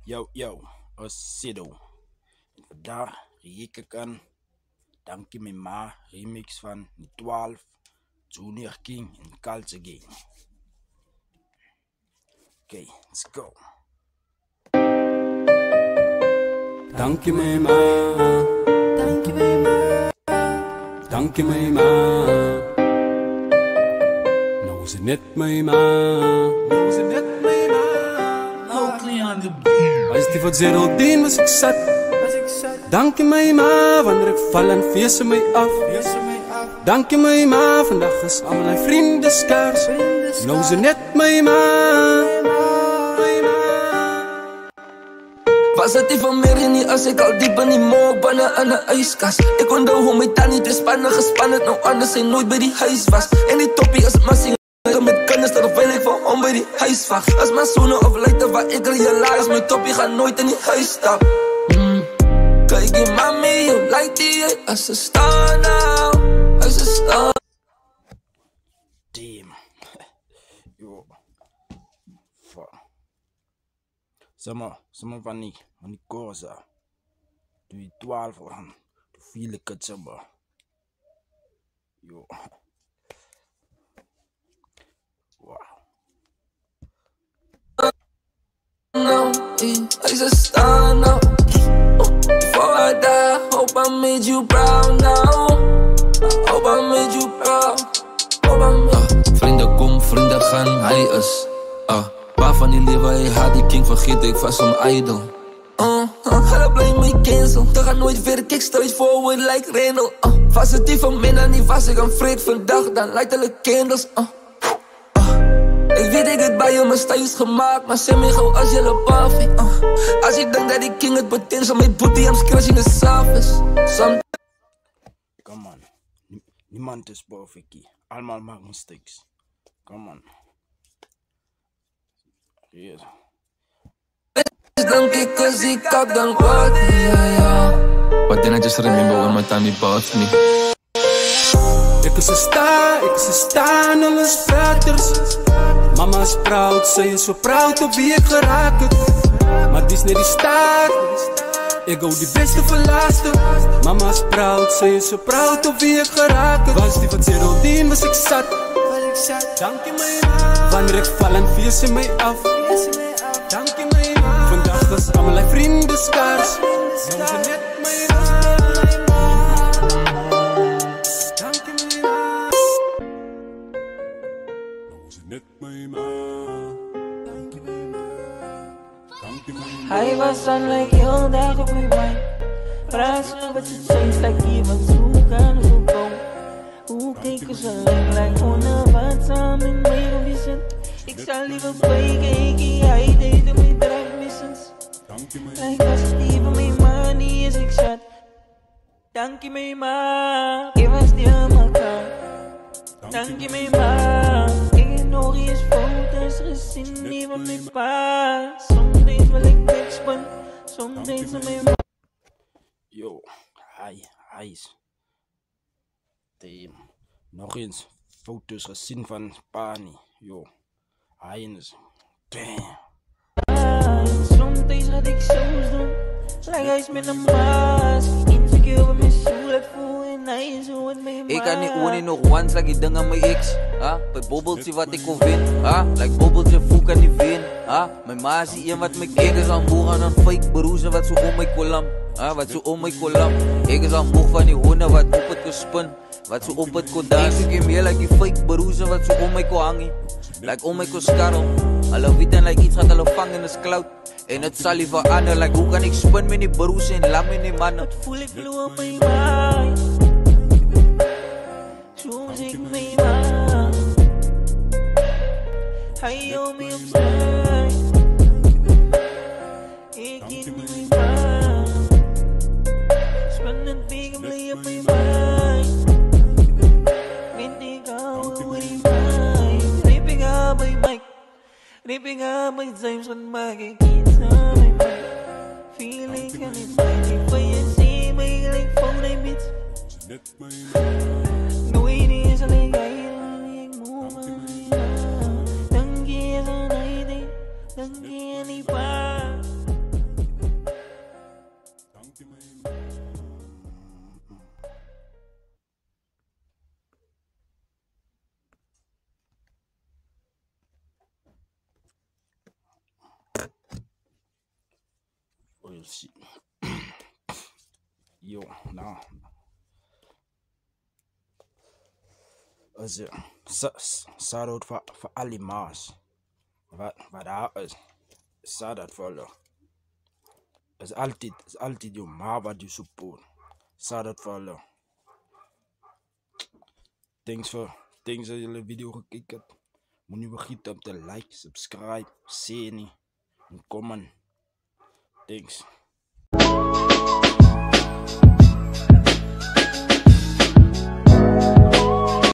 Yo, Osido. En vandaag reik ik een Dankie My Ma remix van 12, Junior King en Culture Gang. Okay, let's go. Dankie my ma, dankie my ma, dankie my ma. Nou is het net my ma, nou is het net my ma. Locally on the beat. Als die van 010 was ik zat. Dankie my ma, wanneer ik val en vees ze my af. Dankie my ma, vandag is al mijn vrienden skaars. Nou is het net my ma. Was het die van meer nie as ek al diep in die moog binne in 'n ijskast. Ek onthou hoe my tannie te spanne gespan het, nou anders sy nooit by die huis was. En die toppie is massie met kinders, terwyl ek van hom by die huis wacht. As my soene of luite wat ek realize, my toppie gaan nooit in die huis stap. Kijk die mami, jou lyk die as ze staan nou, as ze staan. Damn. Yo. Fuck. Sama van die koza. Doe je 12 aan. Doe veel ik het sama. Yo. Wow. No, as ze staan nou. Before I die, hope I made you proud now. I hope I made you proud. Vrienden kom, vrienden gaan, hij is waarvan die leven hij had, die king vergeet ik vast om idol. Ga blij me cancel, dan gaat nooit weer kick straight forward like Randall. Was het die van mij niet was ik aan vreed vandaag, dan lijkt alle candles. Ik weet ik het bij je mijn stijl is gemaakt, maar zeg me gauw als je le buffy. Als ik denk dat die king het potential met booty, I'm scratching the surface. Come on. Niemand is perfect. Allemaal maak mistakes. Come on. Yes. Dank ik als ik kak dan wat, yeah. But then I just remember when my time bought me. Ik is een sta en alles vetters. Mama is proud, zij is zo proud op wie ik geraakt het. Maar die is net die staat. Ik hou die beste voor laatste. Mama is proud, zij is zo proud op wie ik geraakt het. Was die van 010 was ik zat. Dankie my ma, wanneer ik val en vees ze mij af. Dankie my ma, vandaag is al mijn vrienden skaars. Nou is het net my ma. Dankie my ma, nou is het net my ma. Dankie my ma, dankie my ma. Hij was aan like heel dag op mijn mind. Praat zo wat ze zegt, like iemand zoeken zo gauw. Hoe kijken ze like onder wat samen in mijn gewissen. Ik zal liever bijkijken, hij deed de mijn dragmissens. Like was het die van mijn ma, niet is ik zat. Dankie mijn ma, ik was die aan elkaar. Dankie mijn ma, ik heb nog eens foto's gezien, die van mijn pa. Soms wil ik backspin, soms ze mijn ma. Yo, hij is. Damn. Nog eens foto's gezien van Pani. Yo, hij is. Damn. Soms gaat ik zo's doen, like hij is met een baas. Insecure met mijn stoel, het voel en hij is zo met mijn ma. Ik kan niet gewoon nog once like die dingen mijn ex. Bij bobbeltje wat ik wil win. Like bobbeltje voel kan niet win. Mijn ma is die een wat me kijkt is aan moe aan een fake beroezen wat zo om mijn kolam. Wat zo om mijn kolam. Ik is al moe van die honden wat op het gespin. Wat zo op het kon dansen. Ik zoek meer like die fake beroezen wat zo om mij kon hangen. Like om mij kon skarrel. Alle weten like iets gaat hulle vang in de cloud. En het zal liever verander. Like hoe kan ik spin met die beroezen en lam in die mannen. Wat voel ik bloe op mijn mind. Soms ik mijn ma. Hij houdt me op strijd. Ik ken mijn ma. Spannend wegen blij op mijn mind. Vind ik hou over die mind. Ripping up mijn mic. Ripping up mijn times van maak ik iets aan mijn mind. Feeling kan niet find van je zie mij gelijk van een bit. Nooit is alleen jij, ik moet me. Dank je aan hij, dank je aan die pa. zien. Yo, nou. Is shout-out voor alle ma's. Wat daar is, shout-out voor hulle. Is altijd jou ma wat je support. Shout-out voor hulle. Thanks dat jullie video gekeken hebt. Moet niet vergeten om te like, subscribe, share en comment. Thanks.